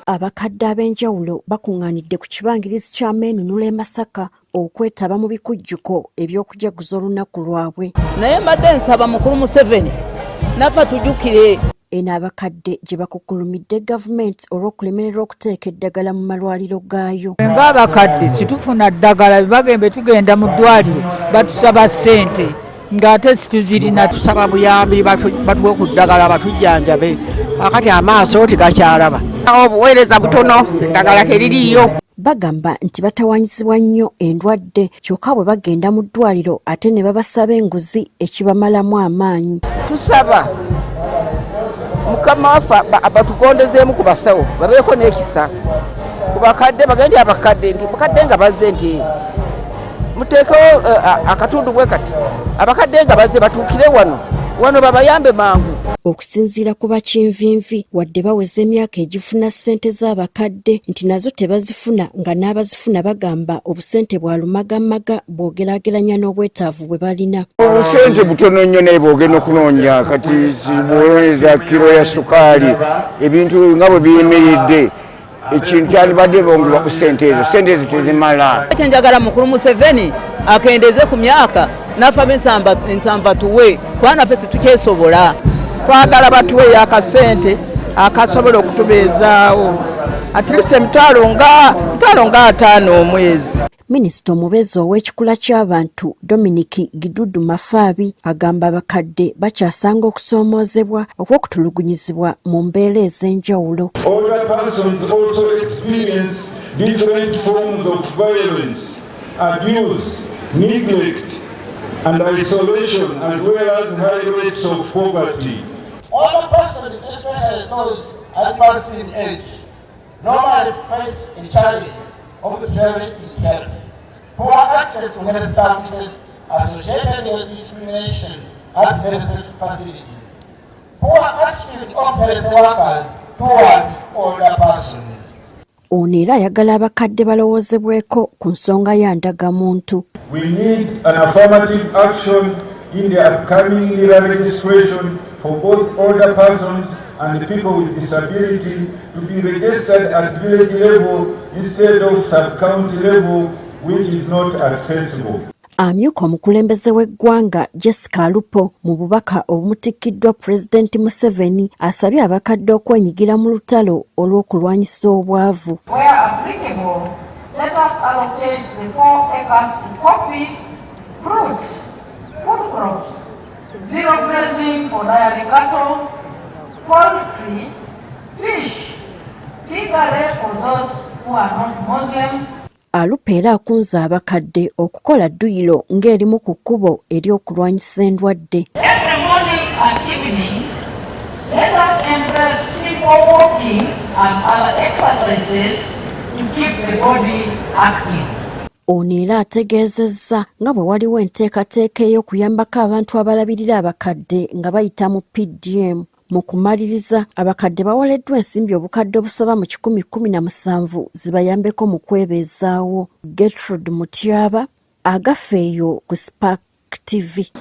Abakadde ab'enjawulo bakuŋŋaanidde ku kibangirizi kya Meenunula e Masaka okwetaba mu bikujjuko eby'okujaguza olunaku lwabwe. Naye mbadde nsaba mukulu Museveni nafa tujjukire. Eno abakadde gye bakukkulumidde gavumenti olw'okulemererwa okuteeka eddagala mu malwaliro gaayo. Ng'abakadde situfuna ddagala bagembe tugenda mu ddwaliro batusaba ssente ng'ate situzirina. Tusaba buyambi batuwe ku ddagala batujjanjabe akati amaaso tegakyalaba. Obuweereza butono eddagala teririiyo. Bagamba nti batawaanyizibwa nnyo endwadde kyokka bwe bagenda mu ddwaliro ate ne babasaba enguzi ekibamalamu amaanyi. Tusaba Mukama waffe abatugondezeemu ku basawo babeeko n'ekisa ku bakadde bagende abakadde nti bakadde nga bazze nti muteekewo akatundu bwe kati abakadde nga bazze batuukire wano babayambe mangu. Okusinziira ku bakinvinvi wadde baweza emyaka egifuna ssente z'abakadde nti nazo tebazifuna nga n'abazifuna bagamba obusente bwa lumagamaga bw'ogeraageranya n'obwetaavu bwe balina. Obusente butono nnyo naye bw'ogenda okunoonya kati bw'oloweza kiro ya sukaali ebintu nga bwe biyimiridde ekintu kyalibadde bongera ku ssente ezo tezimala. Ekyo njagala mukulu Museveni akendeeze ku myaka nafa ensamba tuwe kuba naffe tetukyesobola. Twagala batuwe akasente akasobola okutubeezaawo at least emitwalo nga 5 omwezi. Minisita omubeezi ow'ekikula ky'abantu Dominic Gidudu Mafaabi agamba abakadde bakyasanga okusoomoozebwa okw'okutulugunyizibwa mu mbeera ez'enjawulo. Older persons also experience different forms of violence, abuse, neglect and isolation, as well as high rates of poverty. Older persons, especially those advanced in age, normally face a challenge of deteriorating health, poor access to health services associated with discrimination at health facilities, poor attitude of health workers towards older persons. Ono era ayagala abakadde balowoozebweko ku nsonga ya ndagamuntu. We need an affirmative action in the upcoming NIRA registration for both older persons and people with disability to be registered at village level instead of sub-county level, which is not accessible. Amyuka omukulembeze w'eggwanga Jessica Alupo mu bubaka obumutikkiddwa Pulezidenti Museveni asabye abakadde okwenyigira mu lutalo olw'okulwanyisa obwavu. Where applicable, let us allocate the 4 acres to coffee, fruits, food crops, zero grazing for dairy cattle, poultry, fish, piggery for those who are not Muslims. Alupo era akunze abakadde okukola dduyiro ng'erimu ku kkubo ery'okulwanyisa endwadde. Every morning and evening, let us embrace simple walking and other exercises to keep the body active. Ono era ategeezezza nga bwe waliwo enteekateeka ey'okuyambako abantu abalabirira abakadde nga bayita mu PDM. Mu kumaliriza, abakadde bawoleddwa ensimbi obukadde obusoba mu 1017 zibayambeko mu kwebeezaawo. Gertrude Mutyaba, Agafeeyo ku Spark TV.